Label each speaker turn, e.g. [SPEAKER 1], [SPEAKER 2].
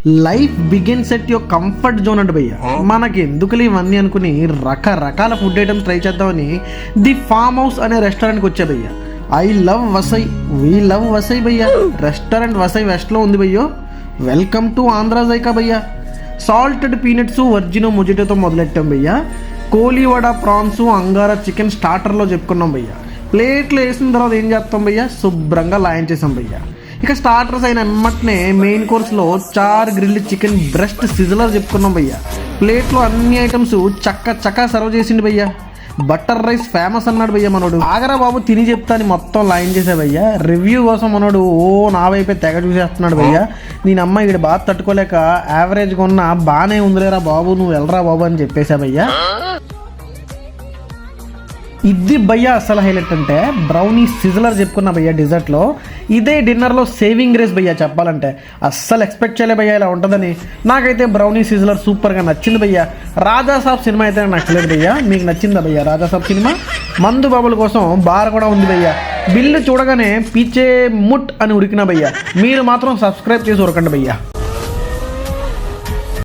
[SPEAKER 1] Life begins at your comfort zone అంటే భయ్య. మనకి ఎందుకులే ఇవన్నీ అనుకుని రకరకాల ఫుడ్ ఐటమ్స్ ట్రై చేద్దామని ది ఫామ్ హౌస్ అనే రెస్టారెంట్కి వచ్చా భయ్య. ఐ లవ్ వసై, వీ లవ్ వసై భయ్య. రెస్టారెంట్ వసై వెస్ట్లో ఉంది భయ్యో. వెల్కమ్ టు ఆంధ్రా జైకా భయ్య. సాల్టెడ్ పీనట్స్ వర్జినో మొజిటోతో మొదలెట్టాం భయ్య. కోలీవడ ప్రాన్స్ అంగారా చికెన్ స్టార్టర్లో చెప్పుకున్నాం భయ్య. ప్లేట్లు వేసిన తర్వాత ఏం చేస్తాం భయ్య, శుభ్రంగా లాయించేసాం భయ్య. ఇక స్టార్టర్స్ అయిన వెంటనే మెయిన్ కోర్స్లో 4 గ్రిల్డ్ చికెన్ బ్రెస్ట్ సిజలర్ చెప్పుకున్నాం భయ్య. ప్లేట్లో అన్ని ఐటమ్స్ చక్క సర్వ్ చేసిండు భయ్య. బటర్ రైస్ ఫేమస్ అన్నాడు భయ్య మనోడు. ఆగరా బాబు తిని చెప్తాను మొత్తం లైన్ చేసే భయ్య. రివ్యూ కోసం మనోడు నా వైపే తెగ చూసేస్తున్నాడు భయ్య. నేను అమ్మ ఇక్కడ బాగా తట్టుకోలేక యావరేజ్గా ఉన్న బాగానే ఉందిలేరా బాబు, నువ్వు వెళ్ళరా బాబు అని చెప్పేసా భయ్య. ఇది భయ్య అసలు హైలైట్ అంటే బ్రౌనీ సిజలర్ చెప్పుకున్నా భయ్య డిజర్ట్లో. ఇదే డిన్నర్లో సేవింగ్ గ్రేస్ భయ్య చెప్పాలంటే. అస్సలు ఎక్స్పెక్ట్ చేయలే భయ్య ఇలా ఉంటుందని. నాకైతే బ్రౌనీ సిజలర్ సూపర్గా నచ్చింది భయ్య. రాజాసాబ్ సినిమా అయితే నచ్చలేదు భయ్య. మీకు నచ్చిందా భయ్య రాజాసాబ్ సినిమా? మందు బాబుల కోసం బార్ కూడా ఉంది భయ్య. బిల్లు చూడగానే పీచే ముట్ అని ఉరికినా భయ్య. మీరు మాత్రం సబ్స్క్రైబ్ చేసి ఉరకండి భయ్య.